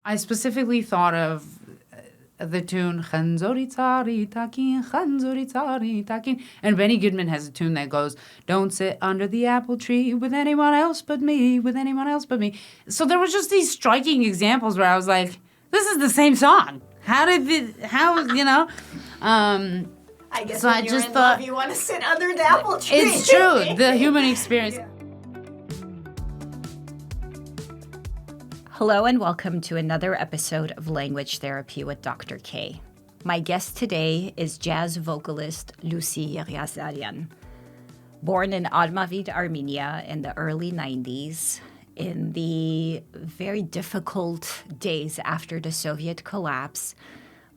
I specifically thought of the tune Khanzori Tsari Takin, Khanzori Tsari Takin. And Benny Goodman has a tune that goes, don't sit under the apple tree with anyone else but me, with anyone else but me. So there was just these striking examples where I was like, this is the same song. I guess so when I you're just in thought, love, you want to sit under the apple tree. it's true, the human experience. Yeah. Hello and welcome to another episode of Language Therapy with Dr. K. My guest today is jazz vocalist Lucy Yeghiazaryan. Born in Almaty, Armenia in the early 90s, in the very difficult days after the Soviet collapse,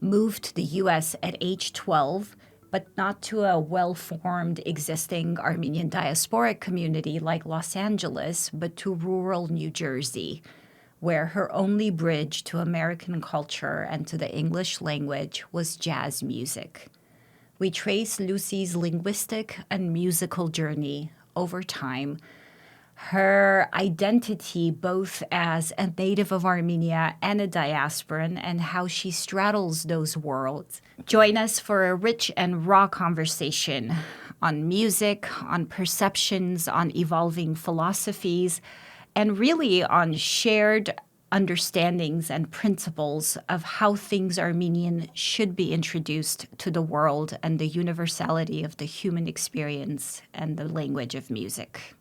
moved to the U.S. at age 12, but not to a well-formed existing Armenian diasporic community like Los Angeles, but to rural New Jersey, where her only bridge to American culture and to the English language was jazz music. We trace Lucy's linguistic and musical journey over time, her identity both as a native of Armenia and a diasporan, and how she straddles those worlds. Join us for a rich and raw conversation on music, on perceptions, on evolving philosophies, and really on shared understandings and principles of how things Armenian should be introduced to the world and the universality of the human experience and the language of music.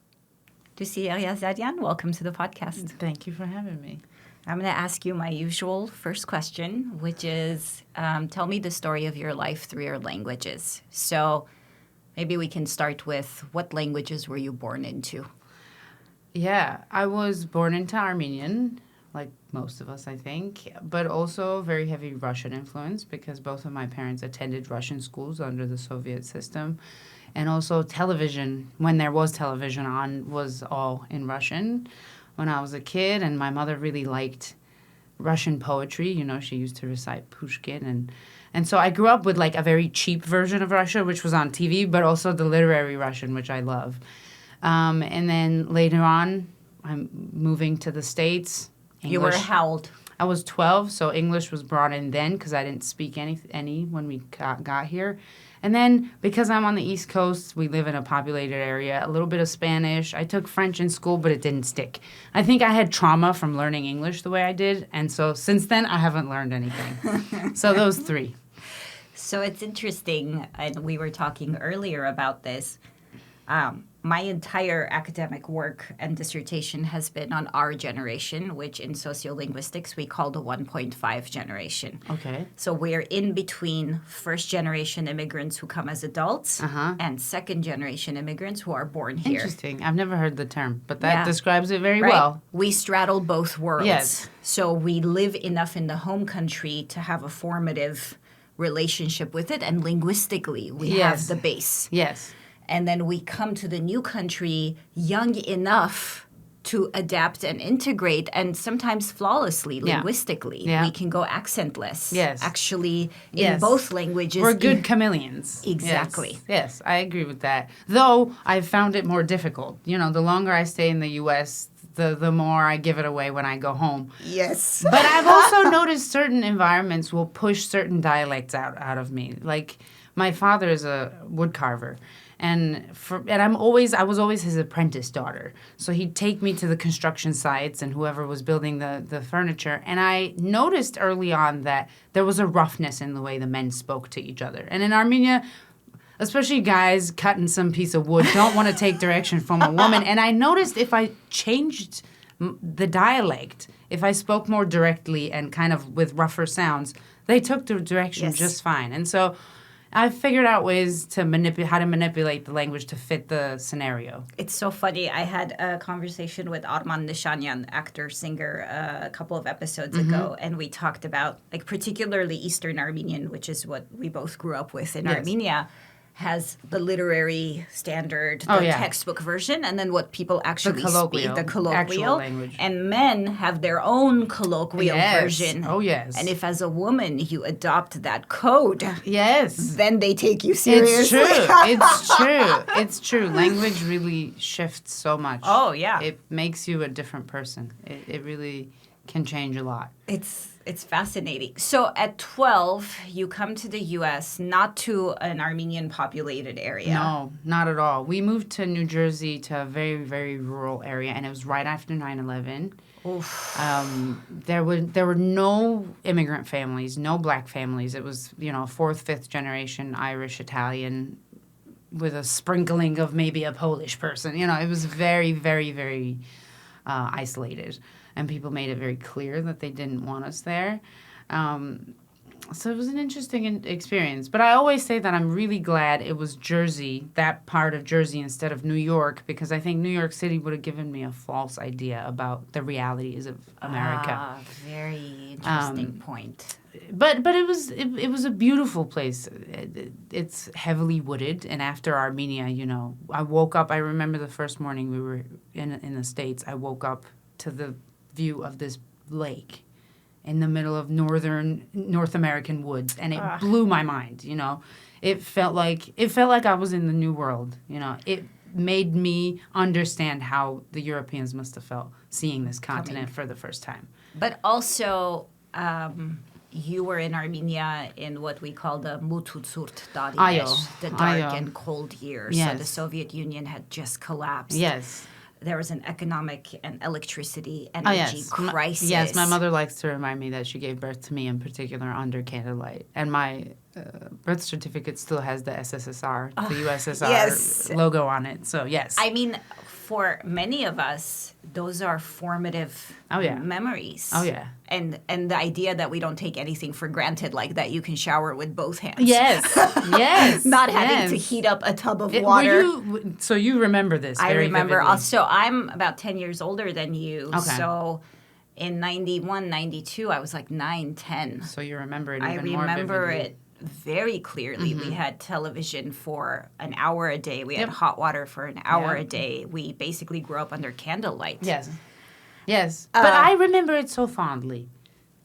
Lucy Yeghiazaryan, welcome to the podcast. Thank you for having me. I'm going to ask you my usual first question, which is, tell me the story of your life through your languages. So maybe we can start with, what languages were you born into? Yeah, I was born into Armenian, like most of us, I think, but also very heavy Russian influence because both of my parents attended Russian schools under the Soviet system. And also television, when there was television on, was all in Russian when I was a kid. And my mother really liked Russian poetry. You know, she used to recite Pushkin. And so I grew up with like a very cheap version of Russian, which was on TV, but also the literary Russian, which I love. And then later on, I'm moving to the States. English. You were how old? I was 12, so English was brought in then because I didn't speak any when we got here. And then because I'm on the East Coast, we live in a populated area, a little bit of Spanish. I took French in school, but it didn't stick. I think I had trauma from learning English the way I did, and so since then, I haven't learned anything. So those three. So it's interesting, and we were talking earlier about this. My entire academic work and dissertation has been on our generation, which in sociolinguistics we call the 1.5 generation. Okay. So we're in between first-generation immigrants who come as adults and second-generation immigrants who are born here. Interesting. I've never heard the term, but that describes it very well. We straddle both worlds. Yes. So we live enough in the home country to have a formative relationship with it, and linguistically we have the base. Yes. And then we come to the new country young enough to adapt and integrate, and sometimes flawlessly, linguistically. Yeah. We can go accentless. Yes. Actually, in both languages. We're good chameleons. Exactly. Yes, I agree with that. Though I've found it more difficult. You know, the longer I stay in the U.S., the more I give it away when I go home. Yes. But I've also noticed certain environments will push certain dialects out of me. Like, my father is a wood carver. And I was always his apprentice daughter. So he'd take me to the construction sites and whoever was building the furniture. And I noticed early on that there was a roughness in the way the men spoke to each other. And in Armenia, especially guys cutting some piece of wood don't want to take direction from a woman. And I noticed if I changed the dialect, if I spoke more directly and kind of with rougher sounds, they took the direction just fine. And so I figured out ways to how to manipulate the language to fit the scenario. It's so funny. I had a conversation with Arman Nishanyan, actor, singer, a couple of episodes ago, and we talked about, like, particularly Eastern Armenian, which is what we both grew up with in Armenia, has the literary standard, the textbook version, and then what people actually speak, the colloquial. Language. And men have their own colloquial version. Oh, yes. And if as a woman you adopt that code, then they take you seriously. It's true. Language really shifts so much. Oh, yeah. It makes you a different person. It really can change a lot. It's fascinating. So at 12, you come to the U.S., not to an Armenian populated area. No, not at all. We moved to New Jersey, to a very, very rural area, and it was right after 9/11. Oof. There were no immigrant families, no black families. It was, fourth, fifth generation Irish, Italian, with a sprinkling of maybe a Polish person. It was very, very, very isolated. And people made it very clear that they didn't want us there. So it was an interesting experience. But I always say that I'm really glad it was Jersey, that part of Jersey, instead of New York, because I think New York City would have given me a false idea about the realities of America. Very interesting point. But it was a beautiful place. It's heavily wooded, and after Armenia, I woke up. I remember the first morning we were in the States. I woke up to the view of this lake in the middle of North American woods, and it blew my mind. It felt like I was in the New World. It made me understand how the Europeans must have felt seeing this continent for the first time. But also, you were in Armenia in what we call the Mututsurt Darimesh, the dark and cold years. Yes. So the Soviet Union had just collapsed. Yes. There was an economic and electricity energy crisis. Yes, my mother likes to remind me that she gave birth to me in particular under candlelight. And my birth certificate still has the SSSR, the USSR logo on it. So, yes. I mean, for many of us, those are formative memories. Oh, yeah. And the idea that we don't take anything for granted, like that you can shower with both hands. Yes, yes. Not having to heat up a tub of water. So you remember this I very remember. vividly. So I'm about 10 years older than you. Okay. So in 91, 92, I was like 9, 10. So you remember it even I more remember vividly. it very clearly. We had television for an hour a day. We had hot water for an hour a day. We basically grew up under candlelight. Yes. Yes. But I remember it so fondly.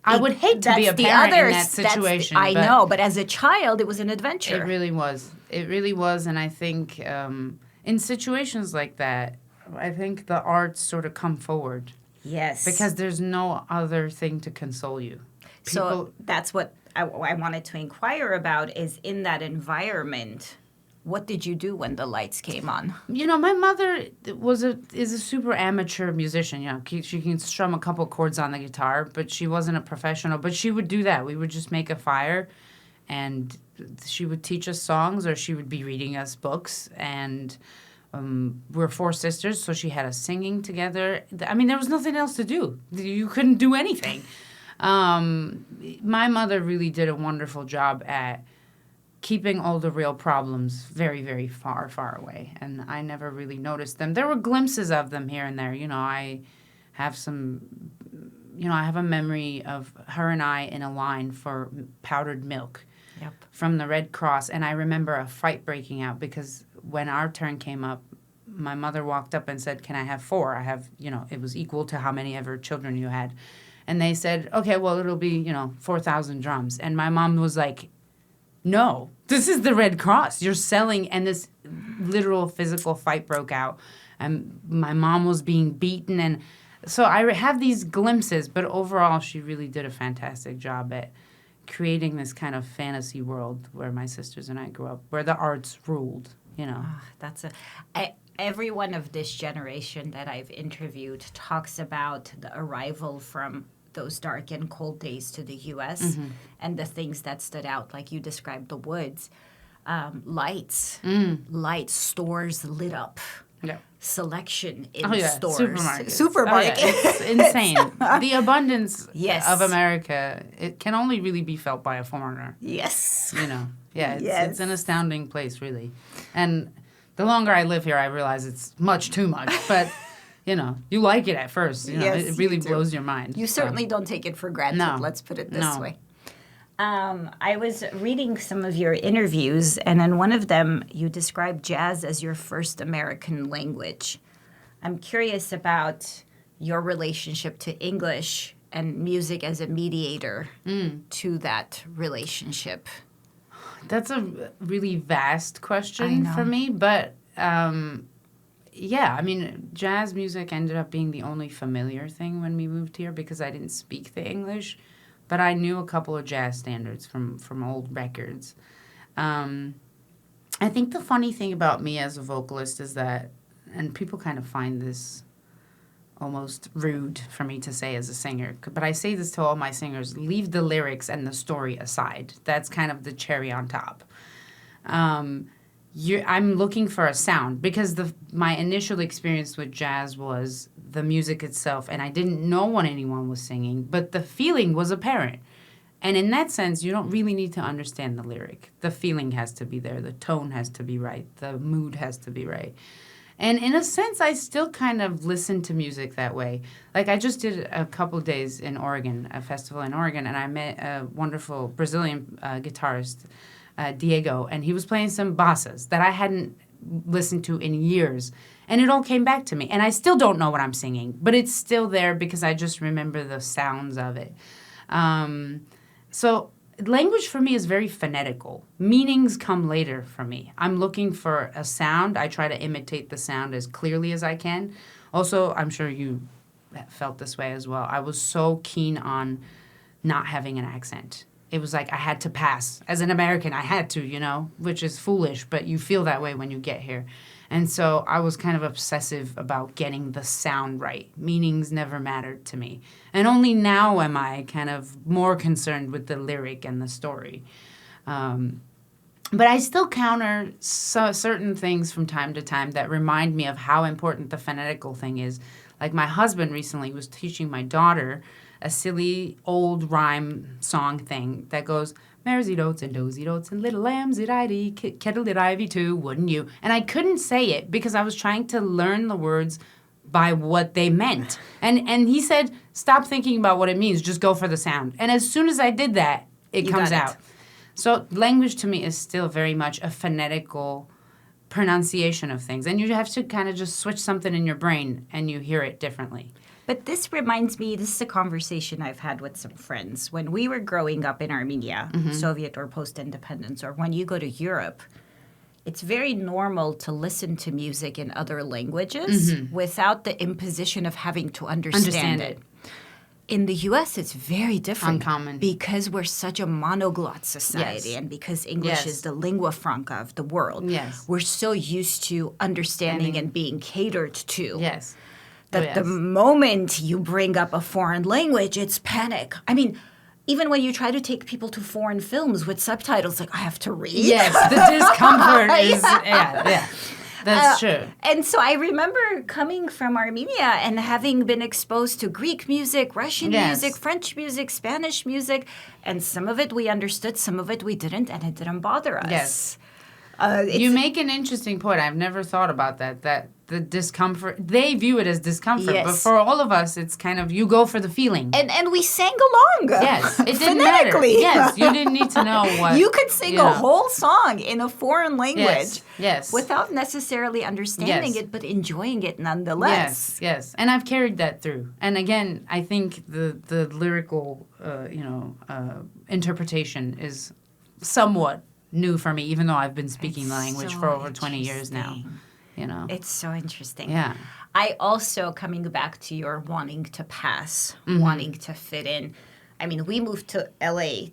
I would hate to be a parent in that situation. I know, but as a child, it was an adventure. It really was. It really was. And I think in situations like that, I think the arts sort of come forward. Yes. Because there's no other thing to console you. So that's what I wanted to inquire about is in that environment, what did you do when the lights came on? My mother is a super amateur musician. She can strum a couple chords on the guitar, but she wasn't a professional. But she would do that. We would just make a fire, and she would teach us songs, or she would be reading us books. And we're 4 sisters, so she had us singing together. I mean, there was nothing else to do. You couldn't do anything. My mother really did a wonderful job at keeping all the real problems very, very far, far away. And I never really noticed them. There were glimpses of them here and there. I have I have a memory of her and I in a line for powdered milk from the Red Cross. And I remember a fight breaking out because when our turn came up, my mother walked up and said, "Can I have 4? I have, it was equal to how many ever children you had." And they said, "Okay, well, it'll be, 4,000 drums." And my mom was like, "No, this is the Red Cross. You're selling." And this literal physical fight broke out. And my mom was being beaten. And so I have these glimpses. But overall, she really did a fantastic job at creating this kind of fantasy world where my sisters and I grew up, where the arts ruled, Everyone of this generation that I've interviewed talks about the arrival from those dark and cold days to the U.S. And the things that stood out, like you described the woods, lights, stores lit up, selection in stores, supermarkets. It's insane. The abundance of America, it can only really be felt by a foreigner. Yes. It's an astounding place, really. And the longer I live here, I realize it's much too much, but... you like it at first. It really blows your mind. You certainly don't take it for granted. No. Let's put it this way. I was reading some of your interviews, and in one of them, you described jazz as your first American language. I'm curious about your relationship to English and music as a mediator to that relationship. That's a really vast question for me, but... yeah, I mean, jazz music ended up being the only familiar thing when we moved here because I didn't speak the English, but I knew a couple of jazz standards from old records. I think the funny thing about me as a vocalist is that, and people kind of find this almost rude for me to say as a singer, but I say this to all my singers, leave the lyrics and the story aside. That's kind of the cherry on top. I'm looking for a sound because my initial experience with jazz was the music itself, and I didn't know what anyone was singing, but the feeling was apparent. And in that sense, you don't really need to understand the lyric. The feeling has to be there. The tone has to be right. The mood has to be right. And in a sense, I still kind of listen to music that way. Like, I just did a couple days in Oregon, a festival in Oregon, and I met a wonderful Brazilian guitarist, Diego, and he was playing some bossas that I hadn't listened to in years. And it all came back to me. And I still don't know what I'm singing, but it's still there because I just remember the sounds of it. So language for me is very phonetical. Meanings come later for me. I'm looking for a sound. I try to imitate the sound as clearly as I can. Also, I'm sure you felt this way as well. I was so keen on not having an accent. It was like I had to pass. As an American, I had to, which is foolish, but you feel that way when you get here. And so I was kind of obsessive about getting the sound right. Meanings never mattered to me. And only now am I kind of more concerned with the lyric and the story. But I still counter certain things from time to time that remind me of how important the phonetical thing is. Like my husband recently was teaching my daughter a silly old rhyme song thing that goes, Maresy dotes and dozy dotes and little lambs it ivy, kettle it ivy too, wouldn't you? And I couldn't say it because I was trying to learn the words by what they meant. And he said, stop thinking about what it means, just go for the sound. And as soon as I did that, it comes out. So language to me is still very much a phonetical pronunciation of things. And you have to kind of just switch something in your brain and you hear it differently. But this reminds me, this is a conversation I've had with some friends. When we were growing up in Armenia, Soviet or post-independence, or when you go to Europe, it's very normal to listen to music in other languages without the imposition of having to understand it. In the U.S., it's very different. Uncommon. Because we're such a monoglot society and because English is the lingua franca of the world. Yes. We're so used to understanding and being catered to. Yes. That the moment you bring up a foreign language, it's panic. I mean, even when you try to take people to foreign films with subtitles, like, I have to read. Yes, the discomfort is, yeah. That's true. And so I remember coming from Armenia and having been exposed to Greek music, Russian music, French music, Spanish music, and some of it we understood, some of it we didn't, and it didn't bother us. Yes. You make an interesting point. I've never thought about that the discomfort, they view it as discomfort, but for all of us, it's kind of, you go for the feeling. And we sang along. Yes, it didn't matter. Yes, you didn't need to know what. You could sing a whole song in a foreign language yes. without necessarily understanding it, but enjoying it nonetheless. Yes. And I've carried that through. And again, I think the lyrical, interpretation is somewhat new for me, even though I've been speaking the language for over 20 years now. It's so interesting. Yeah. I also, coming back to your wanting to pass, wanting to fit in. I mean, we moved to LA,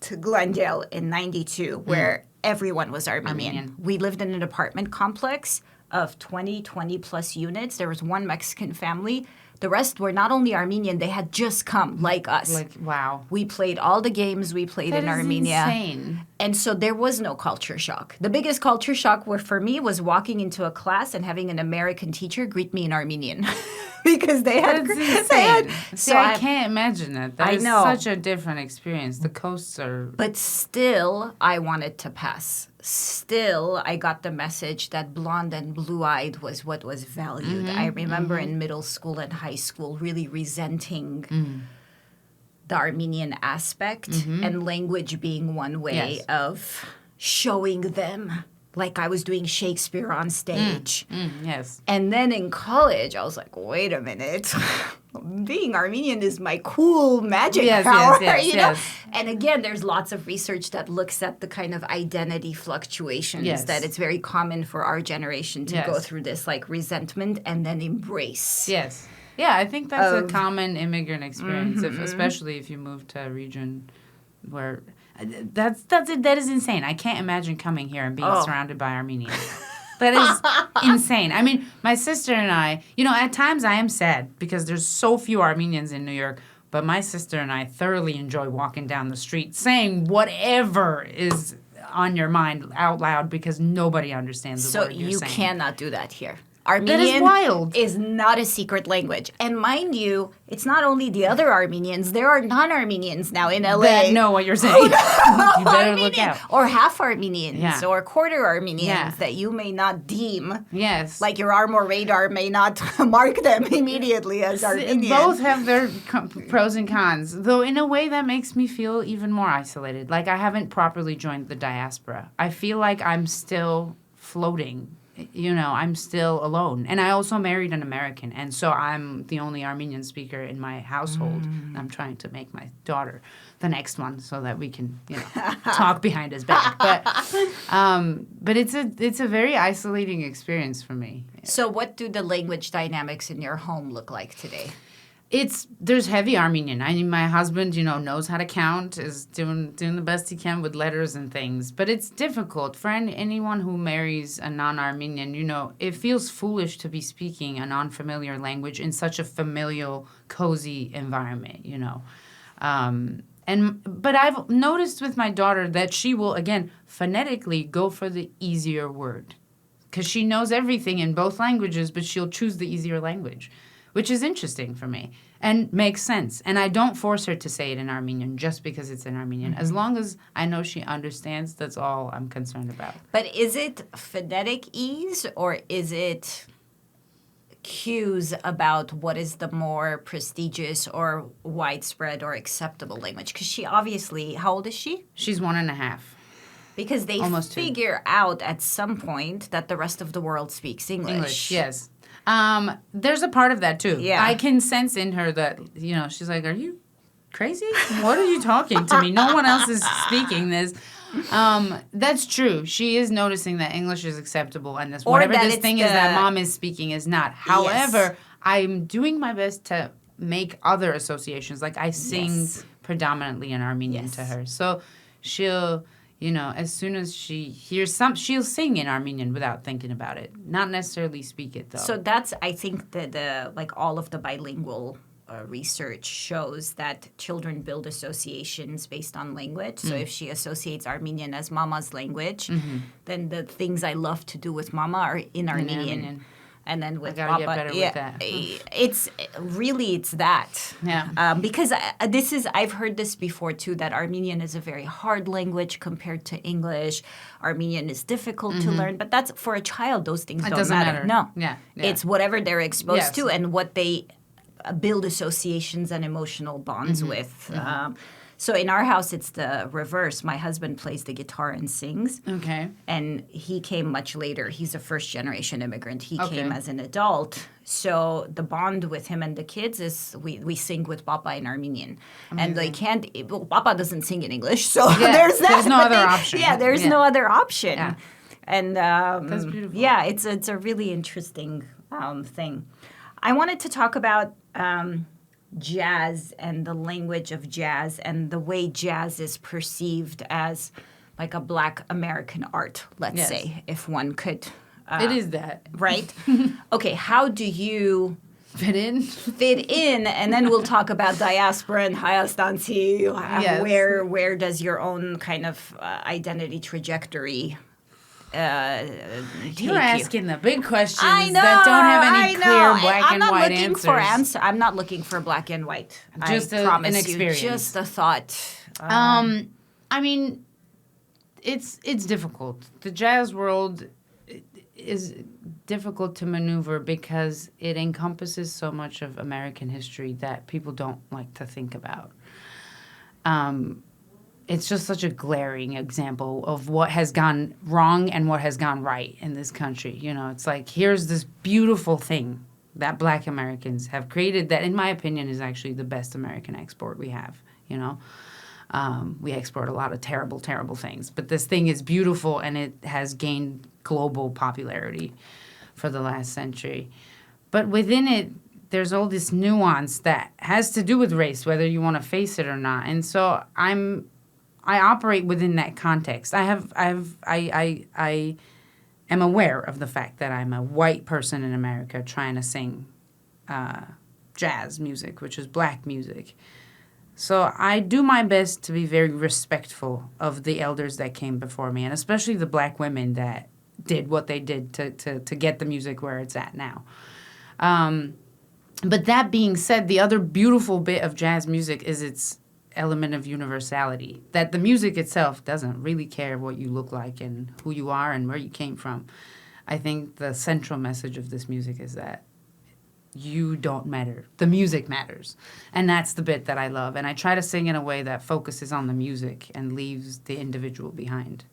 to Glendale in 92, where everyone was Armenian. We lived in an apartment complex of 20 plus units. There was one Mexican family. The rest were not only Armenian, they had just come, like us. Wow. We played all the games we played in Armenia. That is insane. And so there was no culture shock. The biggest culture shock for me was walking into a class and having an American teacher greet me in Armenian. Because they had... That's insane. I can't imagine that. That is such a different experience. The coasts are... But still, I wanted to pass. Still, I got the message that blonde and blue-eyed was what was valued. I remember in middle school and high school really resenting the Armenian aspect and language being one way of showing them. Like I was doing Shakespeare on stage. Yes. And then in college, I was like, wait a minute. being Armenian is my cool magic Yes, power, yes, you know? yes. And again, there's lots of research that looks at the kind of identity fluctuations Yes. that it's very common for our generation to go Yes. through this like resentment and then embrace. Yes. Yeah, I think that's a common immigrant experience, especially if you move to a region where that is insane. I can't imagine coming here and being surrounded by Armenians. That is insane. I mean, my sister and I, at times I am sad because there's so few Armenians in New York, but my sister and I thoroughly enjoy walking down the street saying whatever is on your mind out loud because nobody understands the word you're saying. So you cannot do that here. Armenian that is wild. Is not a secret language. And mind you, it's not only the other Armenians. There are non-Armenians now in LA. That know what you're saying. You better Armenian, look out. or half Armenians Yeah. or quarter Armenians Yeah. that you may not deem. Yes. Like your arm or radar may not mark them immediately as Armenian. Both have their pros and cons, though in a way that makes me feel even more isolated. Like I haven't properly joined the diaspora. I feel like I'm still floating. I'm still alone. And I also married an American, and so I'm the only Armenian speaker in my household. I'm trying to make my daughter the next one so that we can, talk behind his back. But it's a very isolating experience for me. So what do the language dynamics in your home look like today? There's heavy Armenian. I mean, my husband, knows how to count, is doing the best he can with letters and things. But it's difficult for anyone who marries a non-Armenian. It feels foolish to be speaking a non-familiar language in such a familial, cozy environment. But I've noticed with my daughter that she will again phonetically go for the easier word, because she knows everything in both languages, but she'll choose the easier language, which is interesting for me and makes sense. And I don't force her to say it in Armenian just because it's in Armenian. As long as I know she understands, that's all I'm concerned about. But is it phonetic ease or is it cues about what is the more prestigious or widespread or acceptable language? Because she obviously, how old is she? She's 1.5. Because they Almost 2. figure out at some point that the rest of the world speaks English. Yes. There's a part of that too. Yeah. I can sense in her that, she's like, are you crazy? What are you talking to me? No one else is speaking this. That's true. She is noticing that English is acceptable and this whatever this thing is that mom is speaking is not. However, I'm doing my best to make other associations. Like I sing predominantly in Armenian to her. So she'll... as soon as she hears she'll sing in Armenian without thinking about it. Not necessarily speak it, though. So that's, I think, that all of the bilingual research shows that children build associations based on language. So if she associates Armenian as mama's language, then the things I love to do with mama are in Armenian. And then with I gotta Papa, get better with that. It's that. Yeah. Because I've heard this before too, that Armenian is a very hard language compared to English. Armenian is difficult to learn, but that's for a child. Those things don't matter. No. Yeah. It's whatever they're exposed Yes. to and what they build associations and emotional bonds with. So in our house, it's the reverse. My husband plays the guitar and sings. Okay. And he came much later. He's a first-generation immigrant. He Okay. came as an adult. So the bond with him and the kids is we sing with Papa in Armenian. And they can't... Well, Papa doesn't sing in English, so there's that. There's no but other option. Yeah, there's no other option. Yeah. And That's beautiful. yeah, it's a really interesting thing. I wanted to talk about... jazz and the language of jazz and the way jazz is perceived as like a Black American art, let's say, if one could. It is that. Right? Okay, how do you Fit in? fit in? And then we'll talk about diaspora and Hayastansi. Yes. Where does your own kind of identity trajectory take You're asking the big questions I know, that don't have any clear black I'm and not white looking answers. for answer. I'm not looking for black and white. Just I an promise experience. you. Just a thought. I mean, it's difficult. The jazz world is difficult to maneuver because it encompasses so much of American history that people don't like to think about. It's just such a glaring example of what has gone wrong and what has gone right in this country. It's like, here's this beautiful thing that Black Americans have created that, in my opinion, is actually the best American export we have, you know. We export a lot of terrible, terrible things. But this thing is beautiful, and it has gained global popularity for the last century. But within it, there's all this nuance that has to do with race, whether you want to face it or not. And so I operate within that context. I am aware of the fact that I'm a white person in America trying to sing jazz music, which is Black music. So I do my best to be very respectful of the elders that came before me, and especially the Black women that did what they did to get the music where it's at now. But that being said, the other beautiful bit of jazz music is its element of universality, that the music itself doesn't really care what you look like and who you are and where you came from. I think the central message of this music is that you don't matter. The music matters. And that's the bit that I love. And I try to sing in a way that focuses on the music and leaves the individual behind.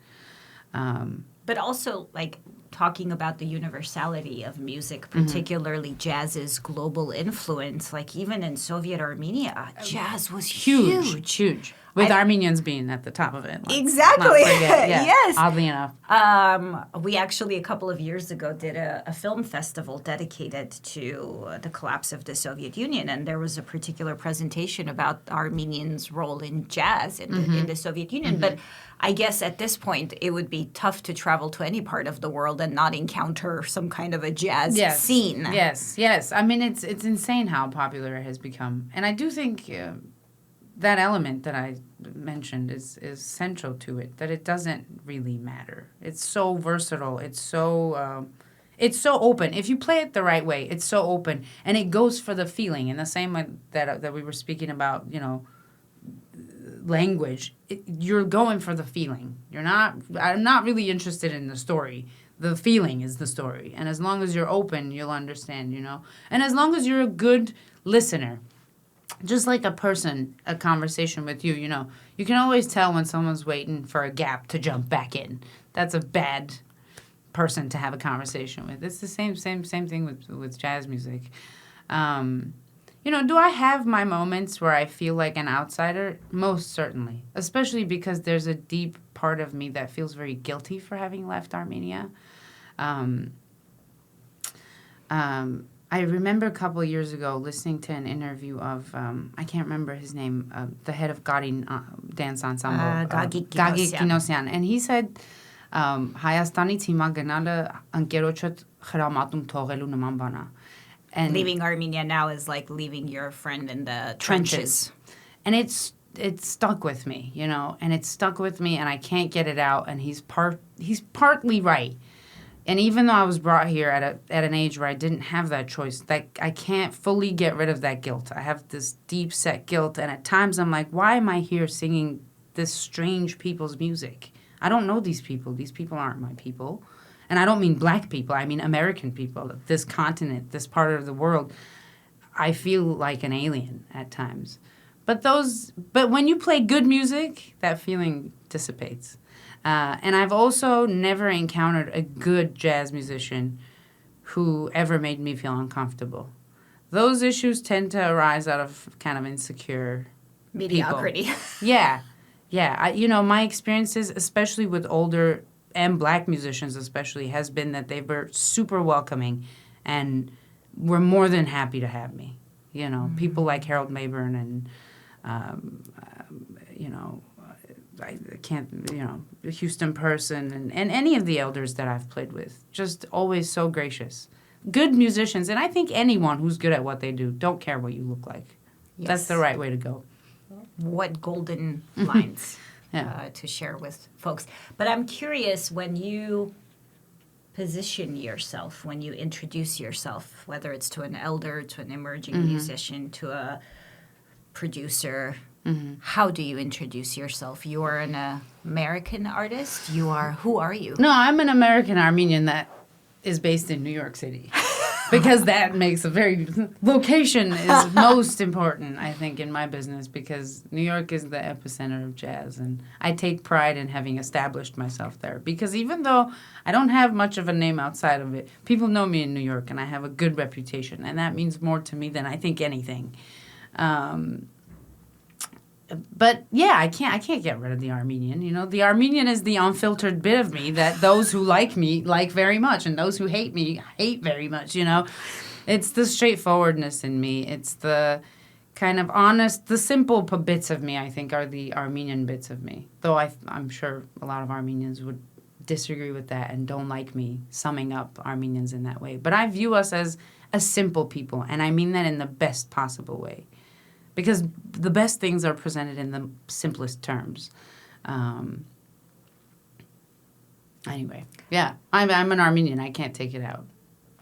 But also, like, talking about the universality of music, particularly jazz's global influence, like even in Soviet Armenia, jazz was huge. With Armenians being at the top of it. Exactly. Yes. Oddly enough. We actually, a couple of years ago, did a film festival dedicated to the collapse of the Soviet Union, and there was a particular presentation about Armenians' role in jazz in the Soviet Union. But I guess at this point, it would be tough to travel to any part of the world and not encounter some kind of a jazz scene. Yes. I mean, it's insane how popular it has become. And I do think that element that I mentioned is central to it, that it doesn't really matter. It's so versatile. It's so open. If you play it the right way, it's so open. And it goes for the feeling in the same way that we were speaking about, you know, language. You're going for the feeling. I'm not really interested in the story. The feeling is the story. And as long as you're open, you'll understand, you know. And as long as you're a good listener, just like a conversation with you, you know, you can always tell when someone's waiting for a gap to jump back in. That's a bad person to have a conversation with. It's the same thing with jazz music. You know, do I have my moments where I feel like an outsider? Most certainly, especially because there's a deep part of me that feels very guilty for having left Armenia. I remember a couple of years ago listening to an interview of, I can't remember his name, the head of Garin Dance Ensemble, Gagik Ginosyan. And he said, Հայաստանից հիմա գնալը ընկերոջդ խրամատում թողելու նման բան է. And leaving Armenia now is like leaving your friend in the trenches. And it's stuck with me, you know, and I can't get it out, and he's partly right. And even though I was brought here at an age where I didn't have that choice, like I can't fully get rid of that guilt. I have this deep set guilt, and at times I'm like, why am I here singing this strange people's music? I don't know these people. These people aren't my people. And I don't mean Black people. I mean American people. This continent, this part of the world, I feel like an alien at times. But when you play good music, that feeling dissipates. And I've also never encountered a good jazz musician who ever made me feel uncomfortable. Those issues tend to arise out of kind of insecure mediocrity. People. Yeah. My experiences, especially with older and Black musicians especially, has been that they were super welcoming and were more than happy to have me. You know, people like Harold Mayburn and, I can't, Houston Person and any of the elders that I've played with, just always so gracious. Good musicians, and I think anyone who's good at what they do, don't care what you look like. Yes. That's the right way to go. What golden lines to share with folks. But I'm curious, when you position yourself, when you introduce yourself, whether it's to an elder, to an emerging musician, to a producer, how do you introduce yourself? You are an American artist? Who are you? No, I'm an American Armenian that is based in New York City. because that makes a very location is most important, I think, in my business, because New York is the epicenter of jazz, and I take pride in having established myself there, because even though I don't have much of a name outside of it, people know me in New York, and I have a good reputation, and that means more to me than I think anything. But yeah, I can't get rid of the Armenian. You know, the Armenian is the unfiltered bit of me that those who like me like very much, and those who hate me hate very much. You know, it's the straightforwardness in me. It's the kind of honest, the simple bits of me, I think, are the Armenian bits of me. Though I'm sure a lot of Armenians would disagree with that and don't like me summing up Armenians in that way. But I view us as a simple people, and I mean that in the best possible way. Because the best things are presented in the simplest terms. Anyway, yeah, I'm an Armenian. I can't take it out.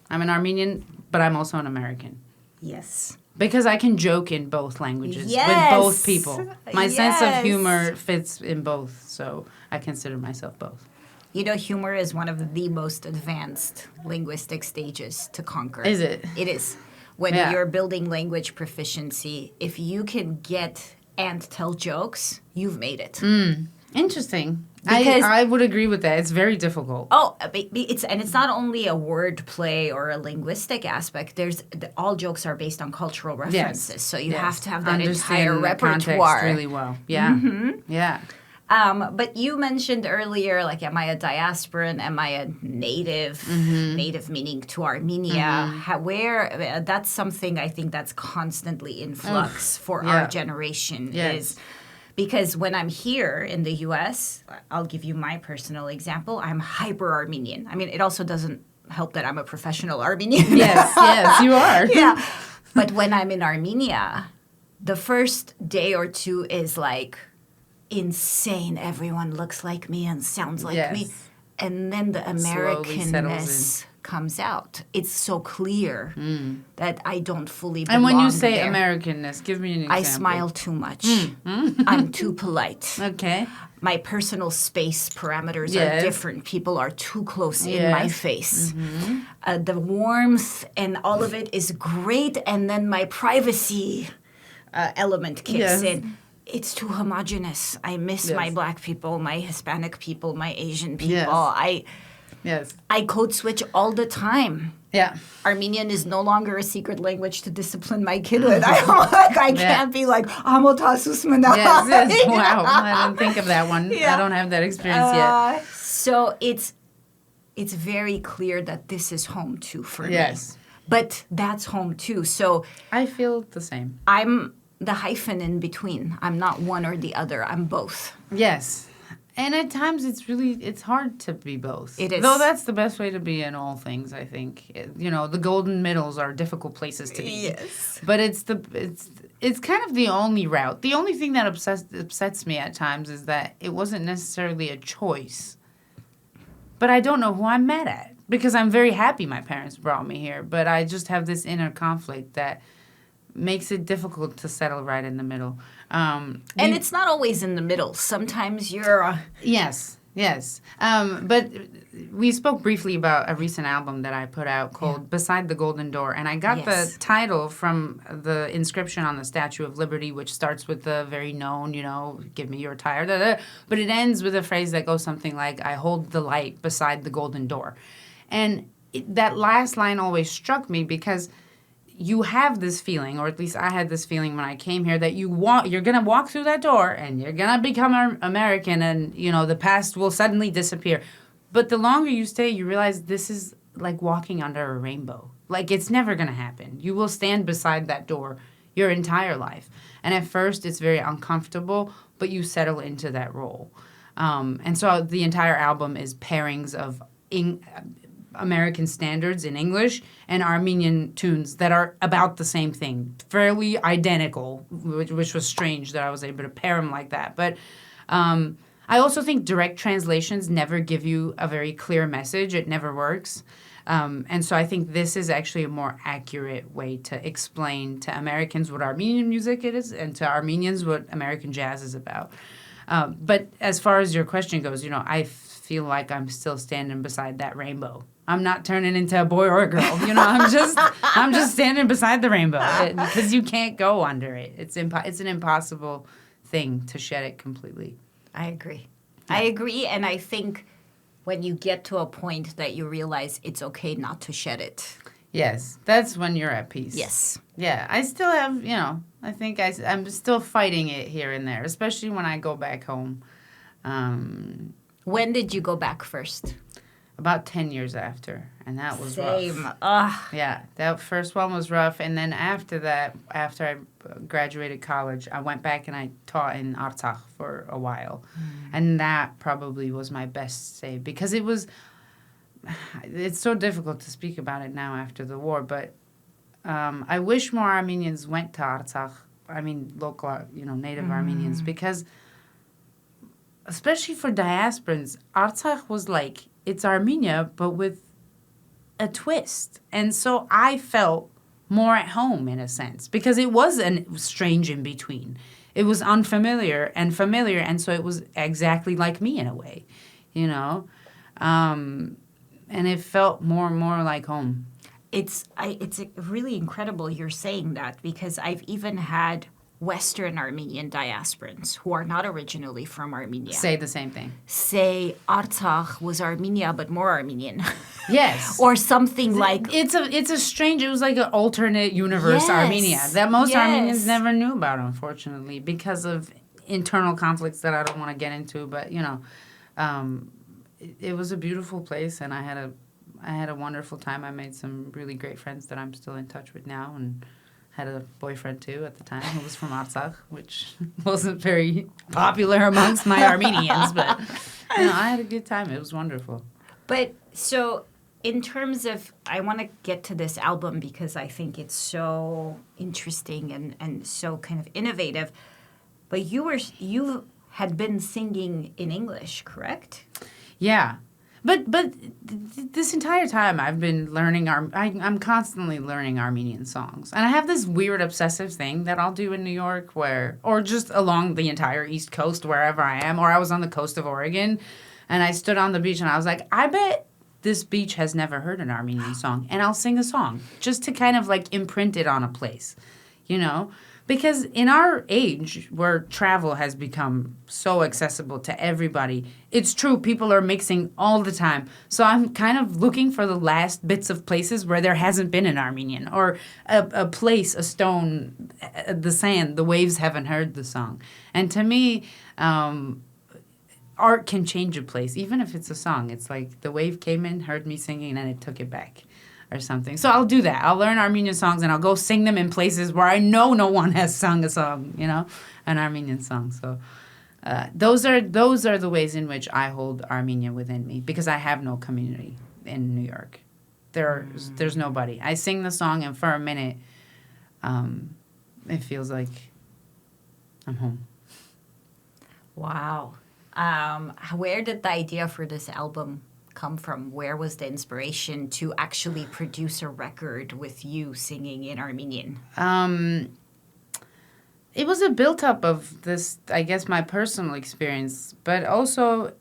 I'm an Armenian, but I'm also an American. Yes. Because I can joke in both languages Yes. with both people. My sense of Yes. humor fits in both, so I consider myself both. You know, humor is one of the most advanced linguistic stages to conquer. Is it? It is. When you're building language proficiency, if you can get and tell jokes, you've made it. Interesting. Because- I would agree with that. It's very difficult. Oh, it's not only a word play or a linguistic aspect. All jokes are based on cultural references, Yes. so you Yes. have to have that Understand entire the context repertoire. really well. Yeah. Yeah. But you mentioned earlier, like, am I a diasporan? Am I a native? Native meaning to Armenia. That's something I think that's constantly in flux for our generation. Yes. Is because when I'm here in the U.S., I'll give you my personal example. I'm hyper Armenian. I mean, it also doesn't help that I'm a professional Armenian. Yes, you are. Yeah. But when I'm in Armenia, the first day or two is like insane. Everyone looks like me and sounds like me. And then the Slowly settles Americanness comes out. It's so clear that I don't fully belong And when you say there. Americanness, give me an example. I smile too much. I'm too polite. Okay. My personal space parameters are Yes. different. People are too close in my Yes. face. The warmth and all of it is great, and then my privacy element kicks Yes. in. It's too homogenous. I miss my Yes. Black people, my Hispanic people, my Asian people. Yes. I code switch all the time. Yeah. Armenian is no longer a secret language to discipline my kid with. I can't be like, Amotasus Mana. Yes. Wow. I didn't think of that one. I don't have that experience yet. So it's very clear that this is home too for me. Yes. But that's home too. So I feel the same. I'm the hyphen in between. I'm not one or the other. I'm both. Yes. And at times it's hard to be both. It is. Though that's the best way to be in all things, I think. You know, the golden middles are difficult places to be. Yes. But it's kind of the only route. The only thing that upsets me at times is that it wasn't necessarily a choice. But I don't know who I'm mad at. Because I'm very happy my parents brought me here. But I just have this inner conflict that makes it difficult to settle right in the middle. And it's not always in the middle. Sometimes you're... Yes. But we spoke briefly about a recent album that I put out called Beside the Golden Door. And I got the title from the inscription on the Statue of Liberty, which starts with the very known, give me your tire. Da, da, but it ends with a phrase that goes something like, I hold the light beside the golden door. And that last line always struck me because you have this feeling, or at least I had this feeling when I came here, that you're going to walk through that door and you're going to become American and, the past will suddenly disappear. But the longer you stay, you realize this is like walking under a rainbow. Like, it's never going to happen. You will stand beside that door your entire life. And at first, it's very uncomfortable, but you settle into that role. And so the entire album is pairings of American standards in English and Armenian tunes that are about the same thing, fairly identical, which was strange that I was able to pair them like that. But I also think direct translations never give you a very clear message. It never works. And so I think this is actually a more accurate way to explain to Americans what Armenian music it is and to Armenians what American jazz is about. But as far as your question goes, I feel like I'm still standing beside that rainbow. I'm not turning into a boy or a girl. I'm just standing beside the rainbow because you can't go under it. It's an impossible thing to shed it completely. I agree. And I think when you get to a point that you realize it's okay not to shed it. Yes, that's when you're at peace. Yes. Yeah, I still have, I think I'm still fighting it here and there, especially when I go back home. When did you go back first? About 10 years after, and that was Same. rough. Ugh. Yeah, that first one was rough, and then after that, after I graduated college, I went back and I taught in Artsakh for a while, and that probably was my best save because it's so difficult to speak about it now after the war, but I wish more Armenians went to Artsakh. I mean, local, native Armenians, because especially for diasporans, Artsakh was like, it's Armenia, but with a twist. And so I felt more at home in a sense because it was a strange in between. It was unfamiliar and familiar, and so it was exactly like me in a way, and it felt more and more like home. It's really incredible you're saying that because I've even had Western Armenian diasporans who are not originally from Armenia Say the same thing. say Artsakh was Armenia but more Armenian. Yes. Or something like It was like an alternate universe Armenia that most Armenians never knew about, unfortunately, because of internal conflicts that I don't want to get into. But it was a beautiful place, and I had a wonderful time. I made some really great friends that I'm still in touch with now, and had a boyfriend, too, at the time, who was from Artsakh, which wasn't very popular amongst my Armenians. But, I had a good time. It was wonderful. But so in terms of, I want to get to this album because I think it's so interesting and so kind of innovative. But you had been singing in English, correct? Yeah. But this entire time I've been learning I'm constantly learning Armenian songs. And I have this weird obsessive thing that I'll do in New York or just along the entire East Coast, wherever I am, or I was on the coast of Oregon and I stood on the beach and I was like, I bet this beach has never heard an Armenian song, and I'll sing a song just to kind of like imprint it on a place, Because in our age, where travel has become so accessible to everybody, it's true, people are mixing all the time. So I'm kind of looking for the last bits of places where there hasn't been an Armenian, or a place, a stone, the sand, the waves haven't heard the song. And to me, art can change a place, even if it's a song. It's like the wave came in, heard me singing, and it took it back. Or something. So I'll do that. I'll learn Armenian songs and I'll go sing them in places where I know no one has sung a song, an Armenian song. So those are the ways in which I hold Armenia within me, because I have no community in New York. There's nobody. I sing the song, and for a minute, it feels like I'm home. Wow. Where did the idea for this album come from? Where was the inspiration to actually produce a record with you singing in Armenian? It was a build-up of this, I guess, my personal experience, but also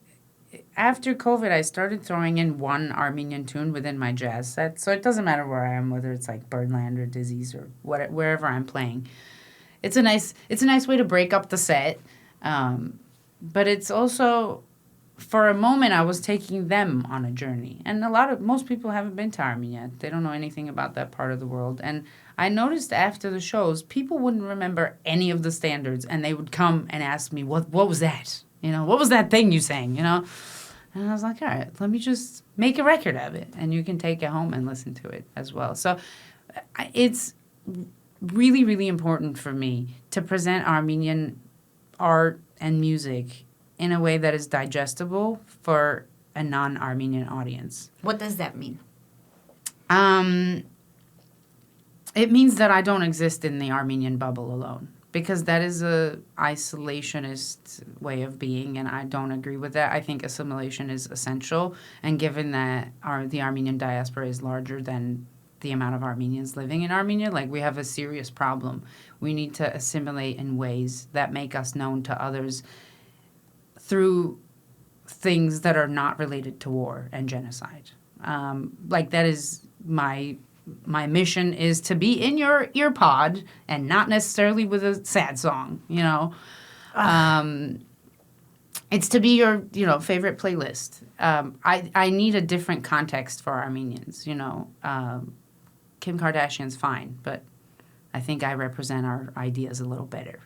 after COVID, I started throwing in one Armenian tune within my jazz set, so it doesn't matter where I am, whether it's like Birdland or Dizzy's or wherever I'm playing. It's a nice way to break up the set, but it's also, for a moment, I was taking them on a journey. And most people haven't been to Armenia. They don't know anything about that part of the world. And I noticed after the shows, people wouldn't remember any of the standards, and they would come and ask me, what was that? What was that thing you sang, And I was like, all right, let me just make a record of it, and you can take it home and listen to it as well. So it's really, really important for me to present Armenian art and music in a way that is digestible for a non-Armenian audience. What does that mean? It means that I don't exist in the Armenian bubble alone. because that is a isolationist way of being, and I don't agree with that. I think assimilation is essential, and given that the Armenian diaspora is larger than the amount of Armenians living in Armenia, like, we have a serious problem. We need to assimilate in ways that make us known to others through things that are not related to war and genocide. Like, that is my mission, is to be in your ear pod and not necessarily with a sad song, you know. It's to be your, favorite playlist. I need a different context for Armenians, you know. Kim Kardashian's fine, but I think I represent our ideas a little better.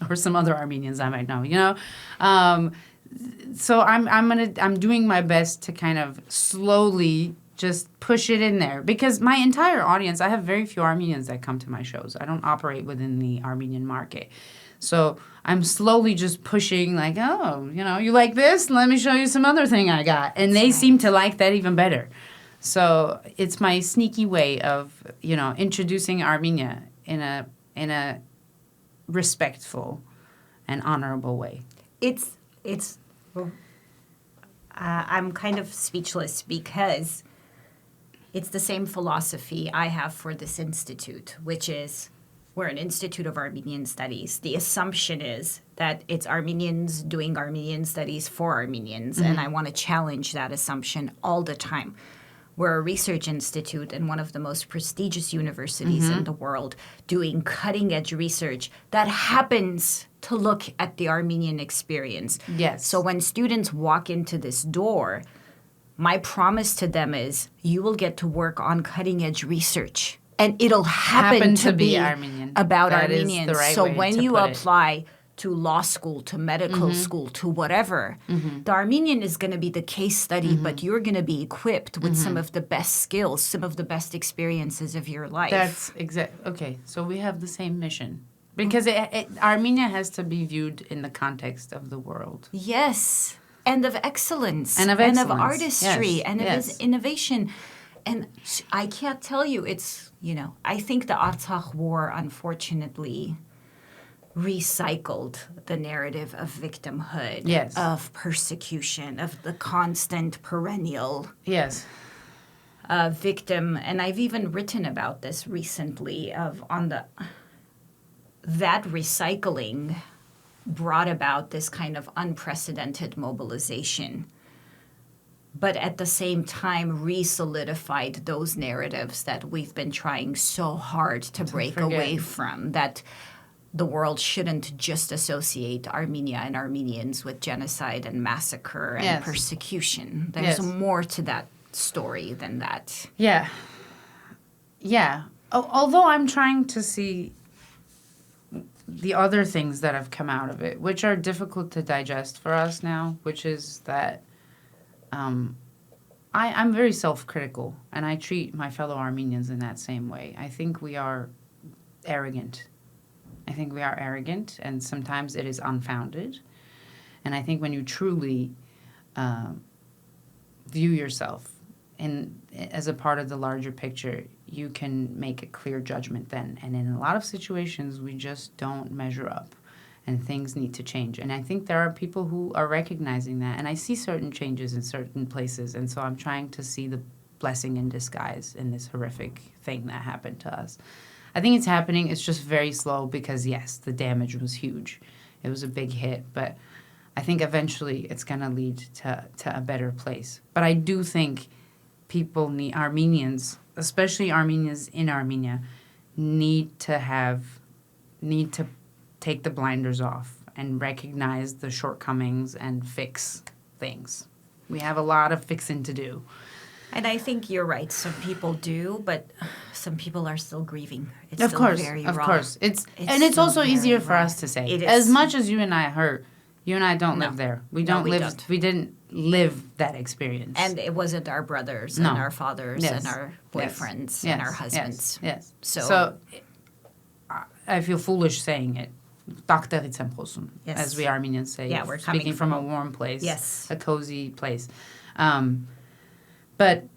Or some other Armenians I might know, you know. So I'm doing my best to kind of slowly just push it in there, because my entire audience, I have very few Armenians that come to my shows. I don't operate within the Armenian market. So I'm slowly just pushing, like, oh, you like this? Let me show you some other thing I got. And they seem to like that even better. So it's my sneaky way of, introducing Armenia in a respectful and honorable way. I'm kind of speechless, because it's the same philosophy I have for this institute, which is we're an institute of Armenian studies. The assumption is that it's Armenians doing Armenian studies for Armenians, and I want to challenge that assumption all the time. We're a research institute in one of the most prestigious universities in the world, doing cutting-edge research that happens to look at the Armenian experience. Yes. So when students walk into this door, my promise to them is you will get to work on cutting-edge research, and it'll happen to be Armenian. About that Armenians. Is the right so way when to you put apply to law school, to medical school, to whatever, the Armenian is going to be the case study, but you're going to be equipped with some of the best skills, some of the best experiences of your life. That's okay. So we have the same mission, because Armenia has to be viewed in the context of the world. Yes, and of excellence, and of artistry, yes. and of innovation. And I can't tell you, it's, I think the Artsakh War, unfortunately, recycled the narrative of victimhood, yes. of persecution, of the constant perennial yes. Victim. And I've even written about this recently, that recycling brought about this kind of unprecedented mobilization, but at the same time re-solidified those narratives that we've been trying so hard to break away from, that the world shouldn't just associate Armenia and Armenians with genocide and massacre and persecution. There's more to that story than that. Yeah. Yeah. Although I'm trying to see the other things that have come out of it, which are difficult to digest for us now, which is that I'm very self-critical, and I treat my fellow Armenians in that same way. I think we are arrogant. And sometimes it is unfounded. And I think when you truly view yourself as a part of the larger picture, you can make a clear judgment then. And in a lot of situations, we just don't measure up, and things need to change. And I think there are people who are recognizing that. And I see certain changes in certain places. And so I'm trying to see the blessing in disguise in this horrific thing that happened to us. I think it's happening. It's just very slow because, yes, the damage was huge. It was a big hit. But I think eventually it's going to lead to a better place. But I do think Armenians, especially Armenians in Armenia, need to take the blinders off and recognize the shortcomings and fix things. We have a lot of fixing to do. And I think you're right. Some people do, but some people are still grieving. It's of still course, very of raw. course. It's also easier for us to say. It is. As much as you and I hurt, you and I don't No. live there. We No, don't we live. don't. We didn't live that experience. And it wasn't our brothers No. and our fathers Yes. and our boyfriends Yes. and our Yes. husbands. Yes. So I feel foolish saying it. Yes. As we Armenians say. Yeah, we're speaking coming from from a warm place. Yes. A cozy place. But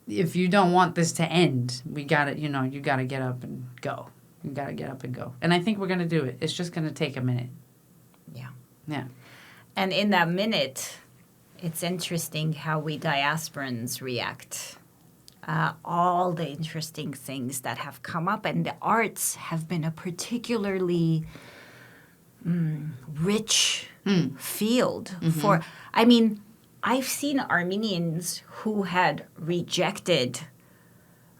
if you don't want this to end, we got to, you got to get up and go. You got to get up and go. And I think we're going to do it. It's just going to take a minute. Yeah. Yeah. And in that minute, it's interesting how we diasporans react. All the interesting things that have come up, and the arts have been a particularly rich field for. I mean, I've seen Armenians who had rejected,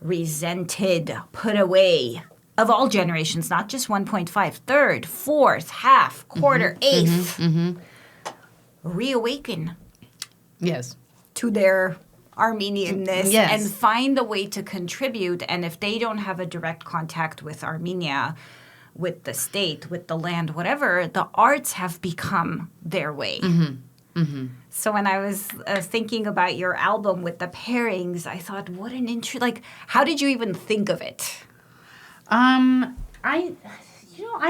resented, put away, of all generations, not just 1.5, third, fourth, half, quarter, eighth, reawaken. Yes. To their Armenianness, Yes. and find a way to contribute. And if they don't have a direct contact with Armenia, with the state, with the land, whatever, the arts have become their way. So when I was thinking about your album with the pairings, I thought, what an how did you even think of it? I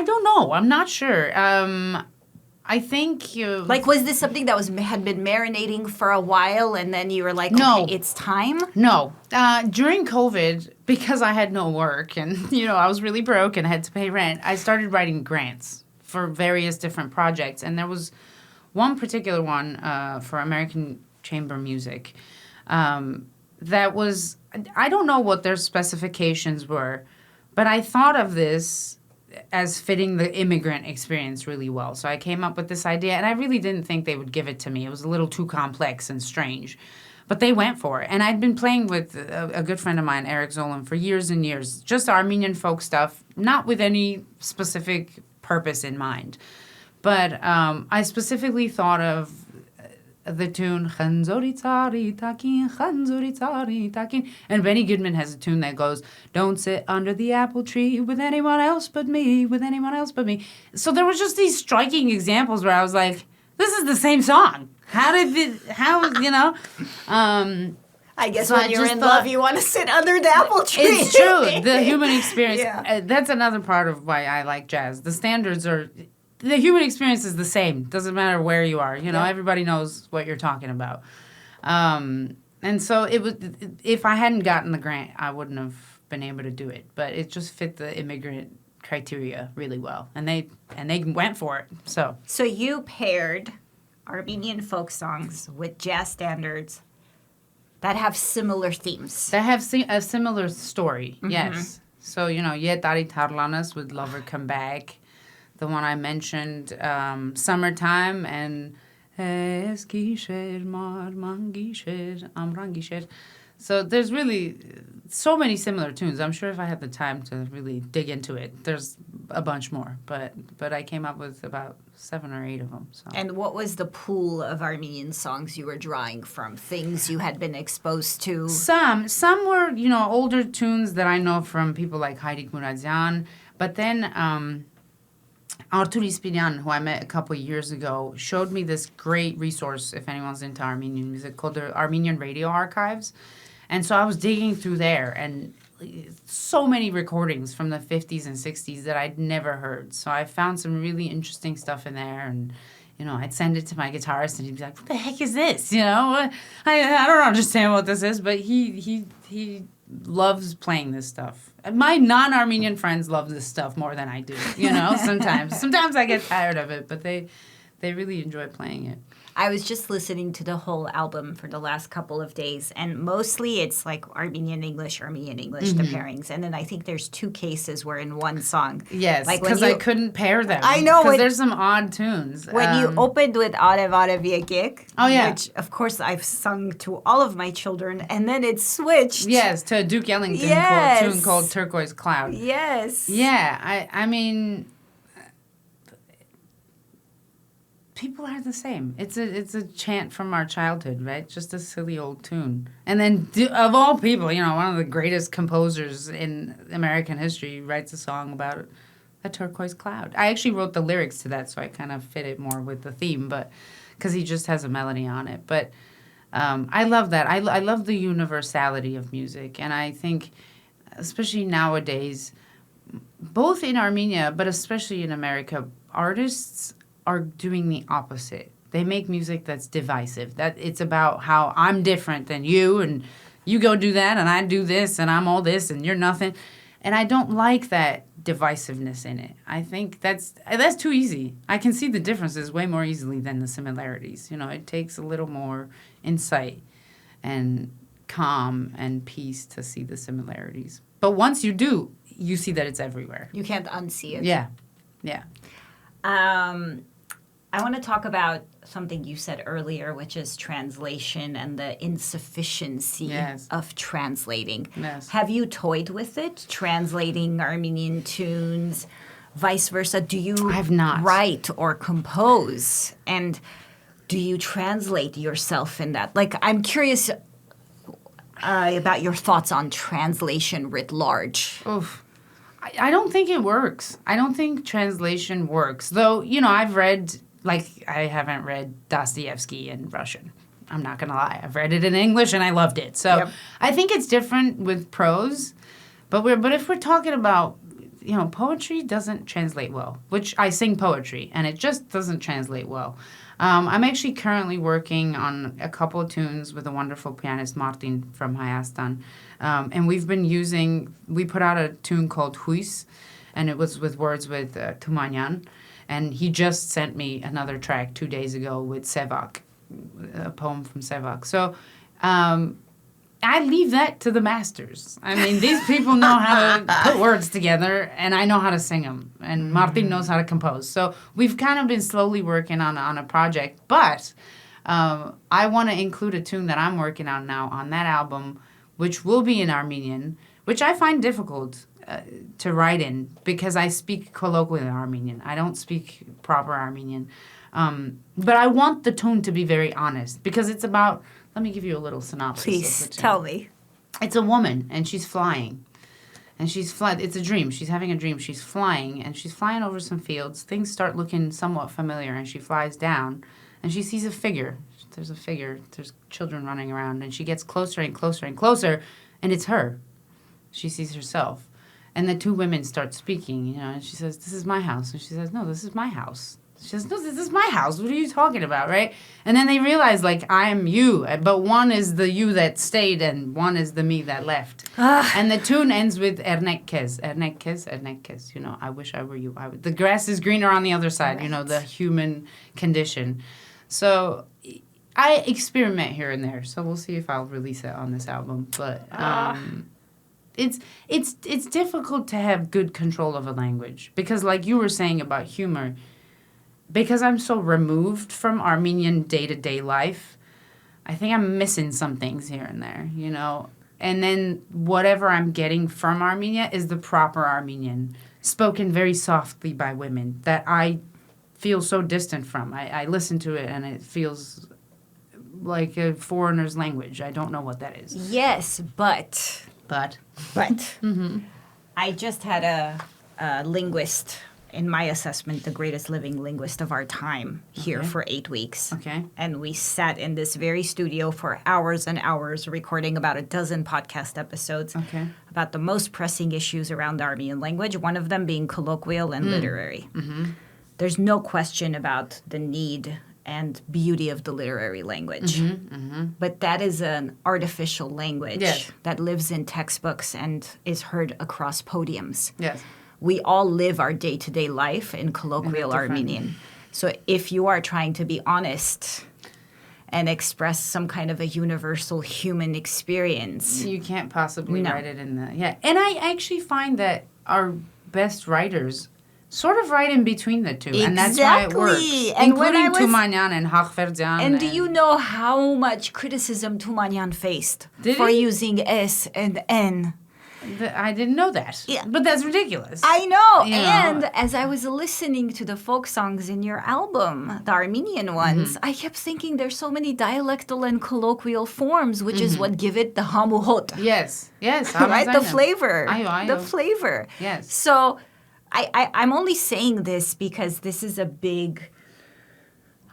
don't know. I'm not sure. I think you... was this something that had been marinating for a while, and then you were like, No. okay, it's time? No. During COVID, because I had no work and, I was really broke and had to pay rent, I started writing grants for various different projects. And there was one particular one for American chamber music that was... I don't know what their specifications were, but I thought of this as fitting the immigrant experience really well. So I came up with this idea, and I really didn't think they would give it to me. It was a little too complex and strange. But they went for it. And I'd been playing with a good friend of mine, Eric Zolan, for years and years. Just Armenian folk stuff, not with any specific purpose in mind. But I specifically thought of the tune Khanzori Tsari Takin, Khanzori Tsari Takin. And Benny Goodman has a tune that goes, don't sit under the apple tree with anyone else but me, with anyone else but me. So there was just these striking examples where I was like, this is the same song. I guess so when you're in love, you want to sit under the apple tree. It's true. The human experience. Yeah. That's another part of why I like jazz. The standards are... The human experience is the same. Doesn't matter where you are. Everybody knows what you're talking about. And so it was. If I hadn't gotten the grant, I wouldn't have been able to do it. But it just fit the immigrant criteria really well, and they went for it. So you paired Armenian folk songs with jazz standards that have similar themes. That have a similar story. Yes. So Yet Dari Tarlanas with Lover Come Back. The one I mentioned, Summertime, and so there's really so many similar tunes. I'm sure if I had the time to really dig into it, there's a bunch more. But I came up with about 7 or 8 of them. So. And what was the pool of Armenian songs you were drawing from? Things you had been exposed to? Some were, older tunes that I know from people like Heidi Muradyan. But then... Artur Ispiryan, who I met a couple of years ago, showed me this great resource, if anyone's into Armenian music, called the Armenian Radio Archives. And so I was digging through there, and so many recordings from the 50s and 60s that I'd never heard. So I found some really interesting stuff in there, and, I'd send it to my guitarist, and he'd be like, what the heck is this? I don't understand what this is, but he loves playing this stuff. My non-Armenian friends love this stuff more than I do, sometimes. Sometimes I get tired of it, but they really enjoy playing it. I was just listening to the whole album for the last couple of days, and mostly it's like Armenian English, the pairings. And then I think there's 2 cases where in one song. Yes, because I couldn't pair them. I know. Because there's some odd tunes. When you opened with Arev Arev Yegik, oh, yeah. Which, of course, I've sung to all of my children, and then it switched. Yes, to a Duke Ellington tune called Turquoise Cloud. Yes. Yeah, I mean... People are the same. It's a chant from our childhood, right? Just a silly old tune. And then, of all people, one of the greatest composers in American history writes a song about a turquoise cloud. I actually wrote the lyrics to that, so I kind of fit it more with the theme, but because he just has a melody on it. But I love that. I love the universality of music, and I think, especially nowadays, both in Armenia, but especially in America, artists are doing the opposite. They make music that's divisive. That it's about how I'm different than you, and you go do that and I do this and I'm all this and you're nothing. And I don't like that divisiveness in it. I think that's too easy. I can see the differences way more easily than the similarities. You know, it takes a little more insight and calm and peace to see the similarities. But once you do, you see that it's everywhere. You can't unsee it. Yeah. I want to talk about something you said earlier, which is translation and the insufficiency of translating. Yes. Have you toyed with it, translating Armenian tunes, vice versa? Do you I have not. write or compose? And do you translate yourself in that? Like, I'm curious about your thoughts on translation writ large. Oof. I don't think it works. I don't think translation works. Though, you know, I've read, like, I haven't read Dostoevsky in Russian. I'm not going to lie. I've read it in English and I loved it. So I think it's different with prose. But if we're talking about, you know, poetry doesn't translate well, which I sing poetry and it just doesn't translate well. I'm actually currently working on a couple of tunes with a wonderful pianist, Martin from Hayastan. And we put out a tune called Huis, and it was with words with Tumanyan. And he just sent me another track 2 days ago with Sevak, a poem from Sevak. So I leave that to the masters. I mean, these people know how to put words together, and I know how to sing them. And Martin knows how to compose. So we've kind of been slowly working on a project. But I want to include a tune that I'm working on now on that album, which will be in Armenian, which I find difficult to write in because I speak colloquial Armenian. I don't speak proper Armenian. But I want the tune to be very honest because it's about... Let me give you a little synopsis. Please, tell me. It's a woman, and she's flying. And she's flying. It's a dream. She's having a dream. She's flying, and she's flying over some fields. Things start looking somewhat familiar, and she flies down, and she sees a figure. There's a figure. There's children running around, and she gets closer and closer and closer, and it's her. She sees herself. And the two women start speaking, you know, and she says, "This is my house." And she says, "No, this is my house." She says, "No, this is my house. What are you talking about, right?" And then they realize, like, I am you, but one is the you that stayed and one is the me that left. And the tune ends with Ernekkez, Ernekkez, Ernekkez. You know, I wish I were you. The grass is greener on the other side, you know, the human condition. So I experiment here and there. So we'll see if I'll release it on this album. But it's difficult to have good control of a language because, like you were saying about humor, because I'm so removed from Armenian day-to-day life, I think I'm missing some things here and there, you know. And then whatever I'm getting from Armenia is the proper Armenian, spoken very softly by women that I feel so distant from. I listen to it and it feels like a foreigner's language. I don't know what that is. Yes, but Mm-hmm. I just had a linguist, in my assessment, the greatest living linguist of our time here for 8 weeks. Okay. And we sat in this very studio for hours and hours recording about a dozen podcast episodes about the most pressing issues around the Armenian language, one of them being colloquial and literary. Mm-hmm. There's no question about the need and beauty of the literary language. Mm-hmm, mm-hmm. But that is an artificial language that lives in textbooks and is heard across podiums. Yes. We all live our day-to-day life in colloquial Armenian. So if you are trying to be honest and express some kind of a universal human experience... You can't possibly write it in the... Yeah, and I actually find that our best writers sort of right in between the two. Exactly. And that's why it works. And including Tumanyan and Hakhverdian. And do you know how much criticism Tumanyan faced for using S and N? I didn't know that. Yeah. But that's ridiculous. I know. And as I was listening to the folk songs in your album, the Armenian ones, I kept thinking there's so many dialectal and colloquial forms, which is what give it the hamuhot. Yes. Right? The flavor. The flavor. Yes. So I'm only saying this because this is a big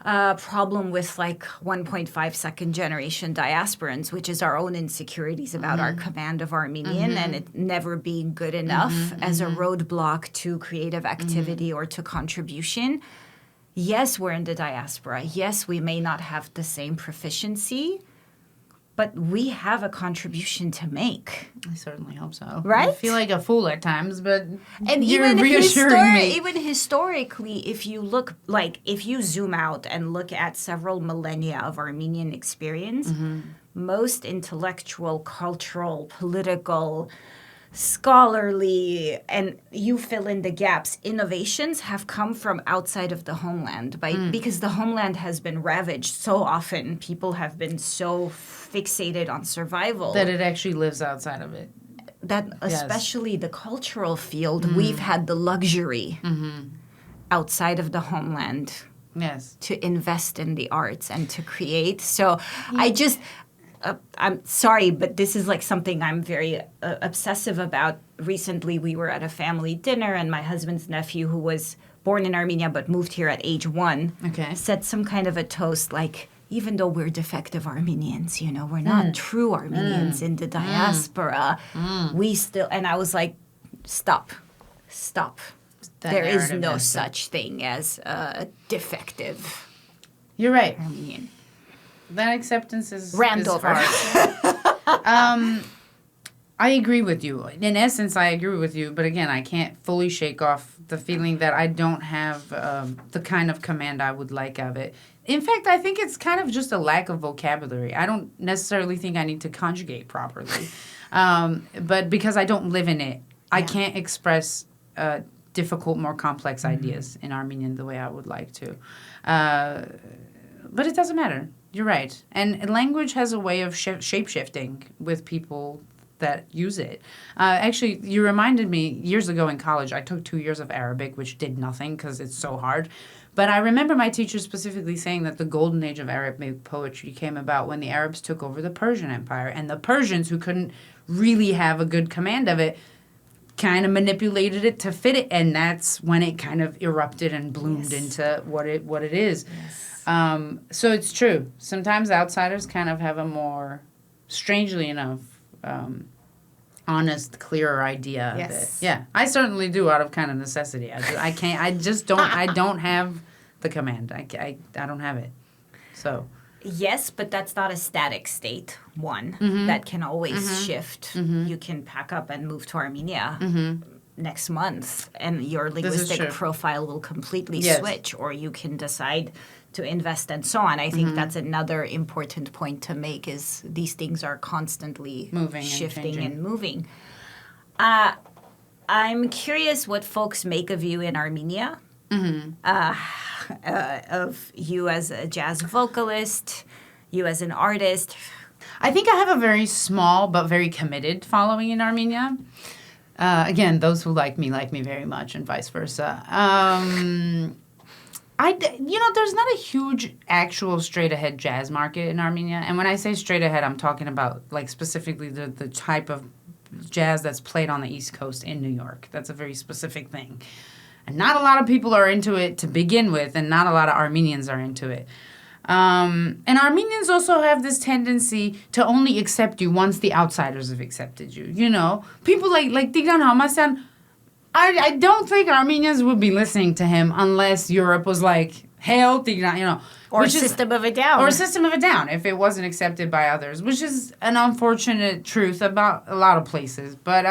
problem with like 1.5 second generation diasporans, which is our own insecurities about our command of Armenian and it never being good enough as a roadblock to creative activity or to contribution. Yes, we're in the diaspora. Yes, we may not have the same proficiency, but we have a contribution to make. I certainly hope so. Right? I feel like a fool at times, but And you're even reassuring me. even historically, if you zoom out and look at several millennia of Armenian experience, most intellectual, cultural, political, scholarly, and you fill in the gaps, innovations have come from outside of the homeland because the homeland has been ravaged so often. People have been so fixated on survival That it actually lives outside of it. that especially the cultural field, we've had the luxury outside of the homeland Yes. to invest in the arts and to create. So I'm sorry, but this is like something I'm very obsessive about. Recently, we were at a family dinner, and my husband's nephew, who was born in Armenia but moved here at age 1, said some kind of a toast like, even though we're defective Armenians, we're not true Armenians in the diaspora, we still, and I was like, stop. There is no such thing as a defective You're right. Armenian. That acceptance is Randover. hard. I agree with you. In essence, I agree with you. But again, I can't fully shake off the feeling that I don't have the kind of command I would like of it. In fact, I think it's kind of just a lack of vocabulary. I don't necessarily think I need to conjugate properly. But because I don't live in it, I can't express difficult, more complex ideas in Armenian the way I would like to. But it doesn't matter. You're right. And language has a way of shape-shifting with people that use it. Actually, you reminded me, years ago in college, I took 2 years of Arabic, which did nothing because it's so hard. But I remember my teacher specifically saying that the golden age of Arabic poetry came about when the Arabs took over the Persian Empire. And the Persians, who couldn't really have a good command of it, kind of manipulated it to fit it. And that's when it kind of erupted and bloomed into what it is. Yes. So it's true. Sometimes outsiders kind of have a more, strangely enough, honest, clearer idea of it. Yeah, I certainly do out of kind of necessity. I can't. I just don't. I don't have the command. I don't have it. So. Yes, but that's not a static state. One that can always shift. You can pack up and move to Armenia. Next month, and your linguistic profile will completely switch, or you can decide to invest and so on. I think that's another important point to make is these things are constantly moving, shifting and moving. I'm curious what folks make of you in Armenia, of you as a jazz vocalist, you as an artist. I think I have a very small but very committed following in Armenia. Again, those who like me very much, and vice versa. There's not a huge actual straight-ahead jazz market in Armenia. And when I say straight-ahead, I'm talking about, like, specifically the type of jazz that's played on the East Coast in New York. That's a very specific thing. And not a lot of people are into it to begin with, and not a lot of Armenians are into it. And Armenians also have this tendency to only accept you once the outsiders have accepted you. People like Tigran Hamasyan, I don't think Armenians would be listening to him unless Europe was like, hail Tigran, Or System of a Down. Or System of a Down, if it wasn't accepted by others, which is an unfortunate truth about a lot of places. But,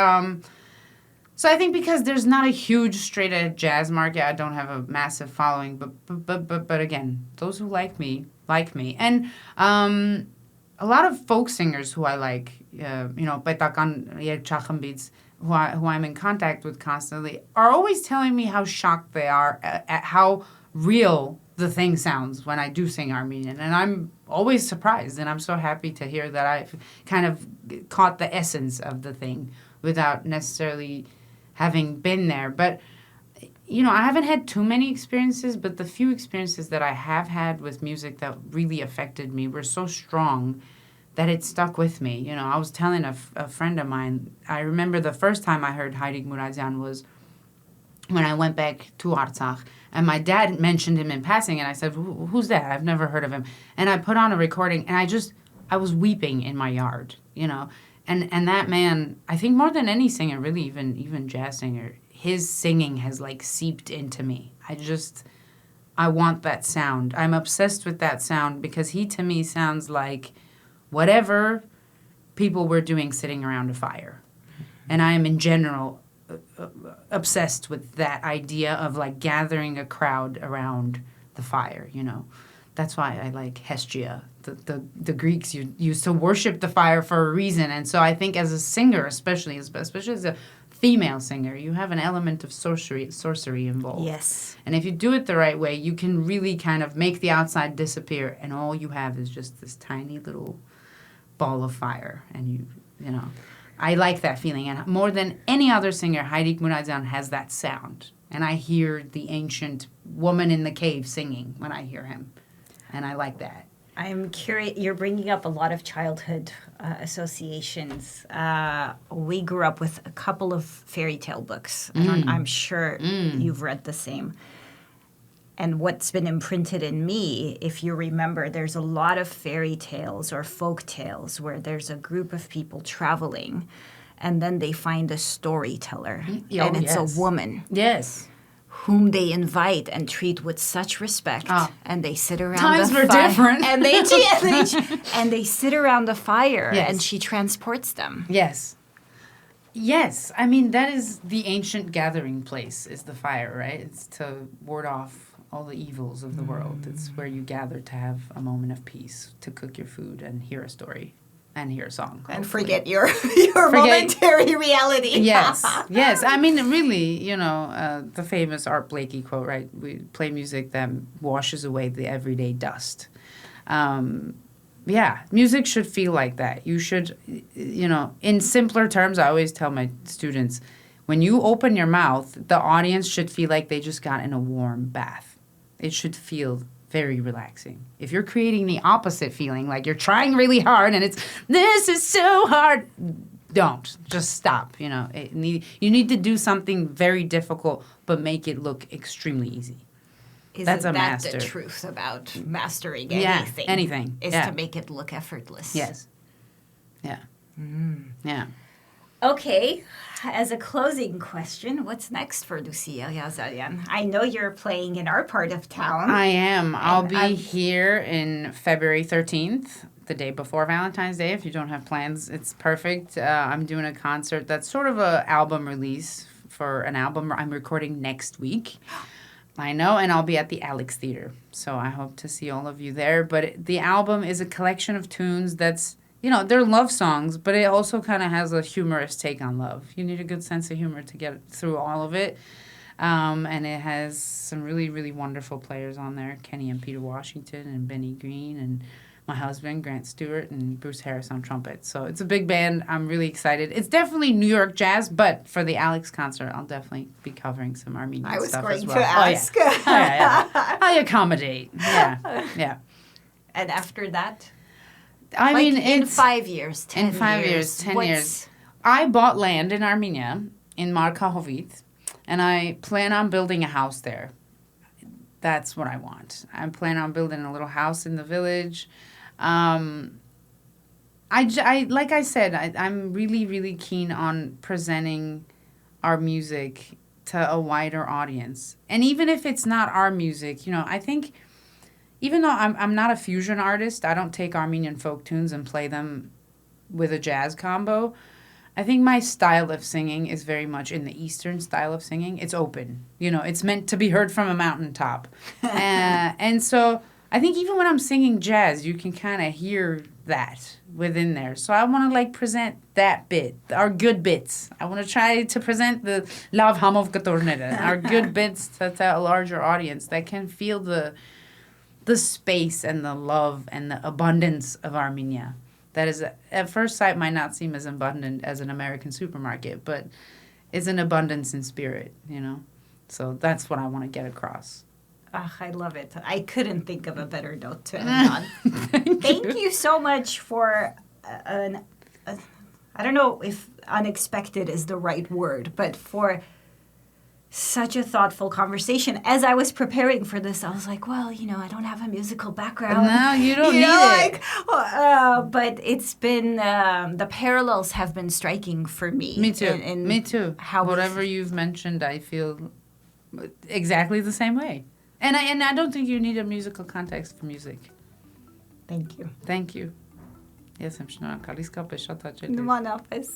so I think because there's not a huge straight-ahead jazz market, I don't have a massive following. But again, those who like me. And a lot of folk singers who I like, Petakan Yeghiazaryan, who I'm in contact with constantly, are always telling me how shocked they are at how real the thing sounds when I do sing Armenian. And I'm always surprised, and I'm so happy to hear that I've kind of caught the essence of the thing without necessarily having been there. But, I haven't had too many experiences, but the few experiences that I have had with music that really affected me were so strong that it stuck with me. I was telling a friend of mine, I remember the first time I heard Hayrik Muradyan was when I went back to Artsakh, and my dad mentioned him in passing, and I said, who's that? I've never heard of him. And I put on a recording, and I was weeping in my yard, And that man, I think more than any singer, really, even jazz singer, his singing has, seeped into me. I want that sound. I'm obsessed with that sound because he, to me, sounds like whatever people were doing sitting around a fire. And I am in general obsessed with that idea of like gathering a crowd around the fire, you know. That's why I like Hestia. The Greeks used to worship the fire for a reason. And so I think as a singer, especially as a female singer, you have an element of sorcery involved. Yes. And if you do it the right way, you can really kind of make the outside disappear, and all you have is just this tiny little ball of fire. And you know, I like that feeling. And more than any other singer, Hayrik Muradyan has that sound. And I hear the ancient woman in the cave singing when I hear him. And I like that. I'm curious. You're bringing up a lot of childhood associations. We grew up with a couple of fairy tale books. I'm sure you've read the same. And what's been imprinted in me, if you remember, there's a lot of fairy tales or folk tales where there's a group of people traveling, and then they find a storyteller, and it's a woman. Yes. Whom they invite and treat with such respect, and they sit around Times the were fire, different, and they sit around the fire, and she transports them. Yes. Yes, I mean, that is the ancient gathering place, is the fire, right? It's to ward off all the evils of the world. It's where you gather to have a moment of peace, to cook your food and hear a story and hear a song. And forget your momentary reality. Yes, yes. I mean, really, you know, the famous Art Blakey quote, right? We play music that washes away the everyday dust. Yeah, music should feel like that. You should, you know, in simpler terms, I always tell my students, when you open your mouth, the audience should feel like they just got in a warm bath. It should feel very relaxing. If you're creating the opposite feeling, like you're trying really hard and this is so hard, don't. Just stop, you know. You need to do something very difficult, but make it look extremely easy. That's a master. The truth about mastering anything? Yeah, anything. Is to make it look effortless. Yes. Yeah. Yeah. Okay. As a closing question, what's next for Lucy Yeghiazaryan? I know you're playing in our part of town. I am. I'll be here in February 13th, the day before Valentine's Day. If you don't have plans, it's perfect. I'm doing a concert that's sort of an album release for an album I'm recording next week. I know, and I'll be at the Alex Theater. So I hope to see all of you there. But the album is a collection of tunes that's, you know, they're love songs, but it also kind of has a humorous take on love. You need a good sense of humor to get through all of it. And it has some really, really wonderful players on there. Kenny and Peter Washington and Benny Green and my husband, Grant Stewart, and Bruce Harris on trumpet. So it's a big band. I'm really excited. It's definitely New York jazz, but for the Alex concert, I'll definitely be covering some Armenian stuff as well. I was going to ask. Oh, yeah. I accommodate. Yeah. And after that? I mean, in 5 years, 10 years. In 5 years, 10 years. I bought land in Armenia, in Markahovit, and I plan on building a house there. That's what I want. I plan on building a little house in the village. Like I said, I'm really, really keen on presenting our music to a wider audience. And even if it's not our music, you know, I think... Even though I'm not a fusion artist, I don't take Armenian folk tunes and play them with a jazz combo. I think my style of singing is very much in the Eastern style of singing. It's open. You know, it's meant to be heard from a mountaintop. And so I think even when I'm singing jazz, you can kind of hear that within there. So I want to, like, present that bit, our good bits. I want to try to present the Lav Hamov Gatornere, our good bits to a larger audience that can feel the space and the love and the abundance of Armenia. That is, at first sight, might not seem as abundant as an American supermarket, but it's an abundance in spirit, you know? So that's what I want to get across. I love it. I couldn't think of a better note to end on. Thank you so much for I don't know if unexpected is the right word, but for such a thoughtful conversation. As I was preparing for this, I was like, well, you know, I don't have a musical background. No, you don't need it. But it's been, the parallels have been striking for me. Me too. Me too. Whatever you've mentioned, I feel exactly the same way. And I don't think you need a musical context for music. Thank you. Thank you. Ես եմ շնորհակալ, իսկապես շատ հաճելի էր։ Նմանապես։